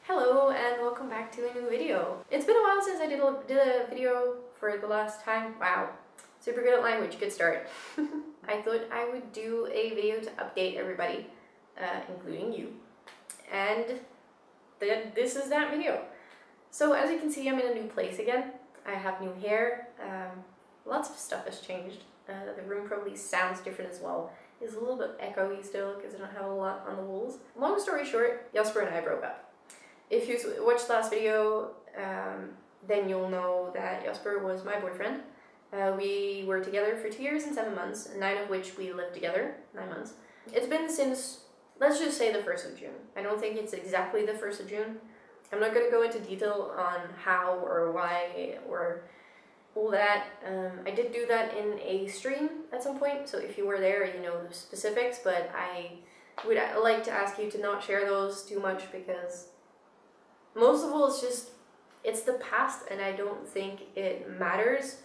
Hello and welcome back to a new video. It's been a while since I did a video for the last time. Wow, super good at language, good start. I thought I would do a video to update everybody, including you. And this is that video. So as you can see, I'm in a new place again. I have new hair. Lots of stuff has changed. The room probably sounds different as well. It's a little bit echoey still because I don't have a lot on the walls. Long story short, Jasper and I broke up. If you watched the last video, then you'll know that Jasper was my boyfriend. We were together for 2 years and 7 months, 9 of which we lived together, 9 months. It's been since, let's just say the 1st of June. I don't think it's exactly the 1st of June. I'm not going to go into detail on how or why or all that. I did do that in a stream at some point, so if you were there, you know the specifics, but I would like to ask you to not share those too much because most of all, it's the past and I don't think it matters.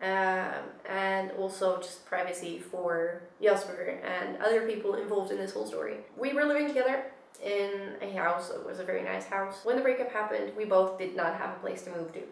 And also just privacy for Jasper and other people involved in this whole story. We were living together in a house. It was a very nice house. When the breakup happened, we both did not have a place to move to.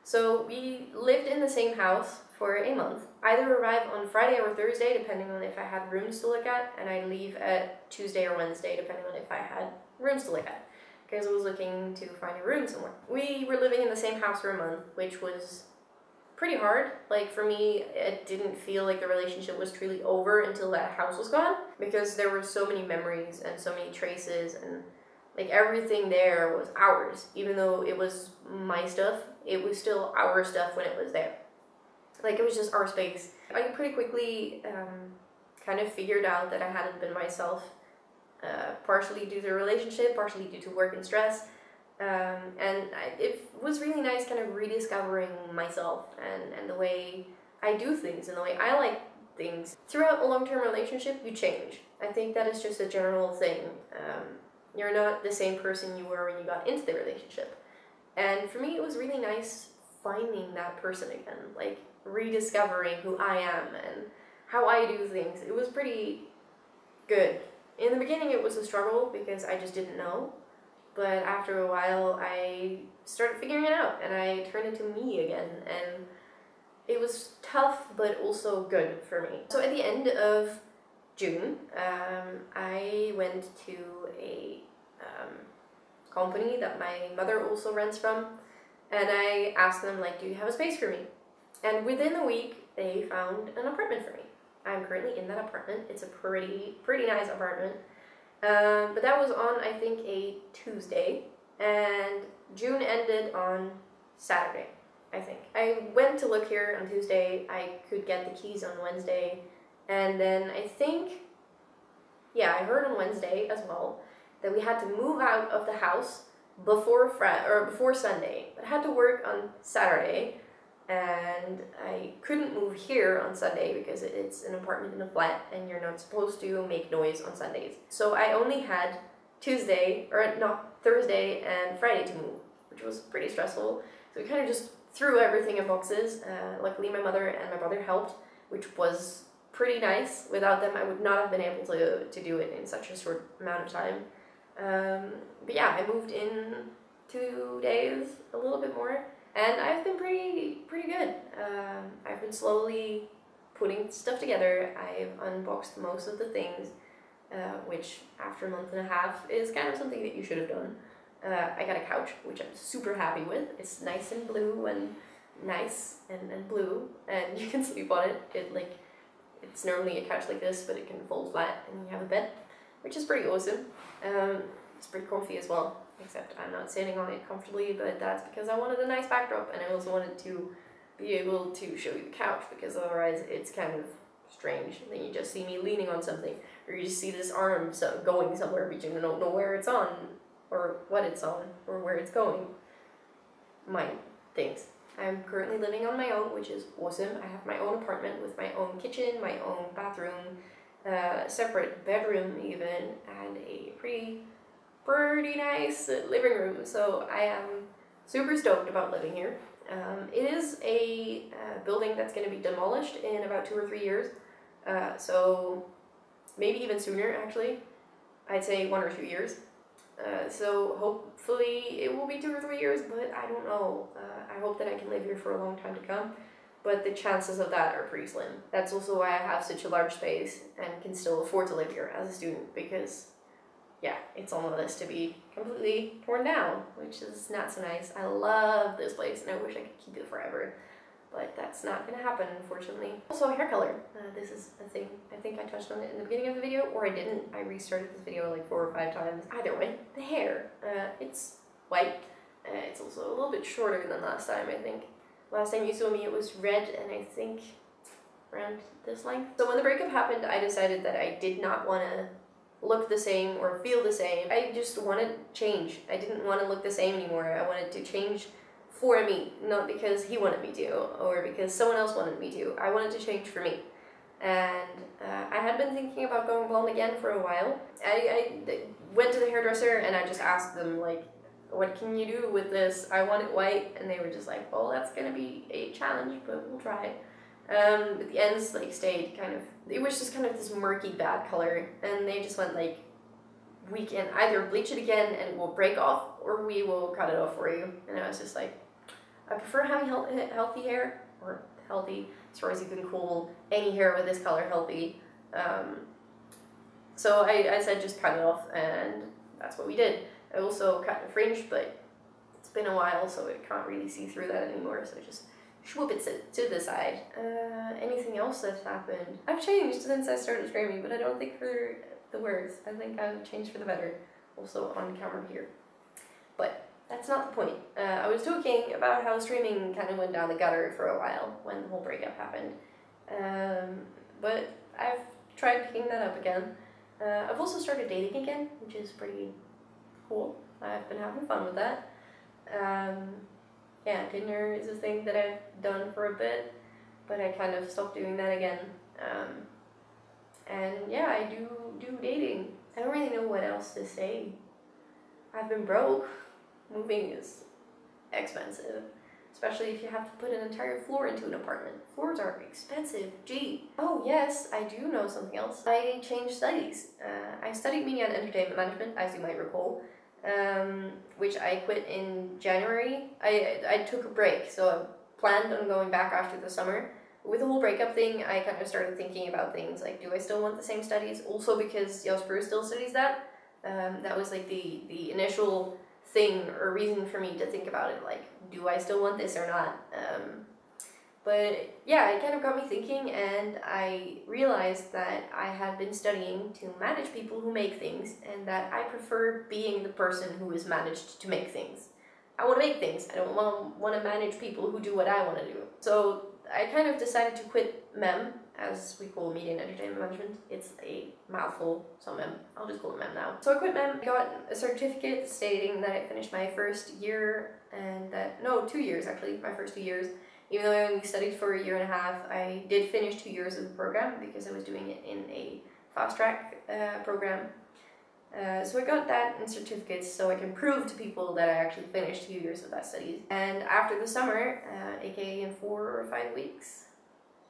So we lived in the same house for a month. Either arrive on Friday or Thursday, depending on if I had rooms to look at, and I'd leave at Tuesday or Wednesday, depending on if I had rooms to look at, because I was looking to find a room somewhere. We were living in the same house for a month, which was pretty hard. Like for me, it didn't feel like the relationship was truly over until that house was gone, because there were so many memories and so many traces, and like everything there was ours. Even though it was my stuff, it was still our stuff when it was there. Like it was just our space. I pretty quickly kind of figured out that I hadn't been myself. Partially due to the relationship, partially due to work and stress, and it was really nice kind of rediscovering myself and the way I do things and the way I like things. Throughout a long-term relationship, you change. I think that is just a general thing. You're not the same person you were when you got into the relationship, and for me it was really nice finding that person again, like rediscovering who I am and how I do things. It was pretty good. In the beginning it was a struggle because I just didn't know, but after a while I started figuring it out and I turned into me again, and it was tough but also good for me. So at the end of June, I went to a company that my mother also rents from, and I asked them, like, do you have a space for me? And within a week they found an apartment for me. I'm currently in that apartment. It's a pretty nice apartment. But that was on, I think, a Tuesday, and June ended on Saturday, I think. I went to look here on Tuesday. I could get the keys on Wednesday, and then I think, yeah, I heard on Wednesday as well that we had to move out of the house before Sunday, but I had to work on Saturday. And I couldn't move here on Sunday because it's an apartment in a flat and you're not supposed to make noise on Sundays. So I only had Thursday and Friday to move, which was pretty stressful. So we kind of just threw everything in boxes. Luckily my mother and my brother helped, which was pretty nice. Without them I would not have been able to do it in such a short amount of time. But yeah, I moved in 2 days, a little bit more. And I've been pretty good. I've been slowly putting stuff together. I've unboxed most of the things, which after a month and a half is kind of something that you should have done. I got a couch, which I'm super happy with. It's nice and blue and nice and blue, and you can sleep on it. It's normally a couch like this, but it can fold flat and you have a bed, which is pretty awesome. It's pretty comfy as well. Except I'm not sitting on it comfortably, but that's because I wanted a nice backdrop, and I also wanted to be able to show you the couch, because otherwise it's kind of strange. Then you just see me leaning on something, or you just see this arm going somewhere, but you don't know where it's on, or what it's on, or where it's going. Mind things. I'm currently living on my own, which is awesome. I have my own apartment with my own kitchen, my own bathroom, separate bedroom even, and a pretty nice living room, so I am super stoked about living here. It is a building that's going to be demolished in about 2 or 3 years, so maybe even sooner actually. I'd say 1 or 2 years. So hopefully it will be 2 or 3 years, but I don't know. I hope that I can live here for a long time to come, but the chances of that are pretty slim. That's also why I have such a large space and can still afford to live here as a student, because yeah, it's on the list to be completely torn down, which is not so nice. I love this place and I wish I could keep it forever, but that's not gonna happen, unfortunately. Also, hair color. This is a thing. I think I touched on it in the beginning of the video, or I didn't. I restarted this video like 4 or 5 times. Either way, the hair. It's white. It's also a little bit shorter than last time, I think. Last time you saw me, it was red, and I think around this length. So when the breakup happened, I decided that I did not want to look the same or feel the same. I just wanted change. I didn't want to look the same anymore. I wanted to change for me, not because he wanted me to or because someone else wanted me to. I wanted to change for me. And I had been thinking about going blonde again for a while. I went to the hairdresser and I just asked them, like, what can you do with this? I want it white. And they were just like, well, that's gonna be a challenge, but we'll try. But the ends like stayed kind of, it was just kind of this murky bad color, and they just went like, we can either bleach it again and it will break off, or we will cut it off for you. And I was just like, I prefer having healthy hair, or healthy as far as you can call any hair with this color healthy. So I said just cut it off, and that's what we did. I also cut the fringe, but it's been a while, so it can't really see through that anymore, so just swoop it to the side. Anything else that's happened? I've changed since I started streaming, but I don't think for the worse. I think I've changed for the better, also on camera here. But that's not the point. I was talking about how streaming kind of went down the gutter for a while when the whole breakup happened. But I've tried picking that up again. I've also started dating again, which is pretty cool. I've been having fun with that. Yeah, Tinder is a thing that I've done for a bit, but I kind of stopped doing that again. And yeah, I do dating. I don't really know what else to say. I've been broke. Moving is expensive, especially if you have to put an entire floor into an apartment. Floors are expensive, gee. Oh yes, I do know something else. I changed studies. I studied media and entertainment management, as you might recall. Which I quit in January. I took a break, so I planned on going back after the summer. With the whole breakup thing, I kind of started thinking about things like, do I still want the same studies? Also because Jasper still studies that. That was like the initial thing or reason for me to think about it, like, do I still want this or not? But yeah, it kind of got me thinking, and I realized that I had been studying to manage people who make things, and that I prefer being the person who is managed to make things. I want to make things. I don't want to manage people who do what I want to do. So I kind of decided to quit MEM, as we call media and entertainment management. It's a mouthful, so MEM. I'll just call it MEM now. So I quit MEM, got a certificate stating that I finished my first year, and that, no, 2 years actually, my first 2 years. Even though I only studied for 1.5 years, I did finish 2 years of the program because I was doing it in a fast track program. So I got that in certificates so I can prove to people that I actually finished 2 years of that studies. And after the summer, aka in 4 or 5 weeks,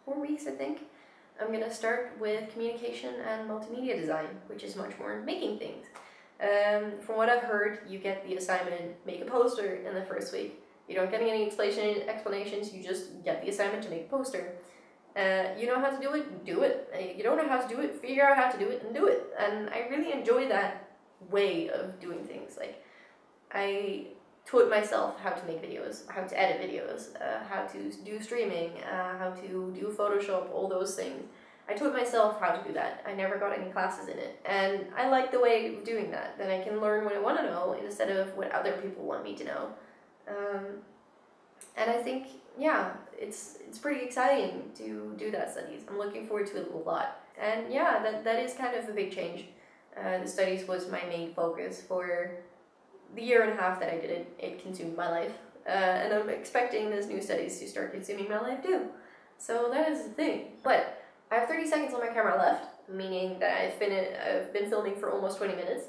4 weeks I think, I'm gonna start with communication and multimedia design, which is much more making things. From what I've heard, you get the assignment, make a poster in the first week. You don't get any explanations, you just get the assignment to make a poster. You know how to do it, do it. You don't know how to do it, figure out how to do it and do it. And I really enjoy that way of doing things. Like, I taught myself how to make videos, how to edit videos, how to do streaming, how to do Photoshop, all those things. I taught myself how to do that. I never got any classes in it. And I like the way of doing that. Then I can learn what I want to know instead of what other people want me to know. And I think, yeah, it's pretty exciting to do that studies. I'm looking forward to it a lot. And yeah, that is kind of a big change. The studies was my main focus for the 1.5 years that I did it. It consumed my life. And I'm expecting this new studies to start consuming my life too. So that is the thing. But I have 30 seconds on my camera left, meaning that I've been filming for almost 20 minutes.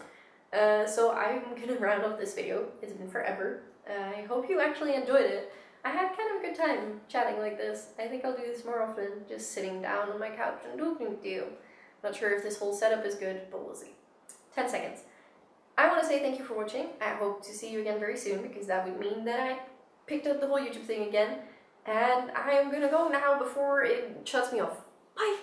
So I'm gonna round off this video. It's been forever. I hope you actually enjoyed it. I had kind of a good time chatting like this. I think I'll do this more often, just sitting down on my couch and talking to you. Not sure if this whole setup is good, but we'll see. 10 seconds. I want to say thank you for watching. I hope to see you again very soon, because that would mean that I picked up the whole YouTube thing again. And I am gonna go now before it shuts me off. Bye!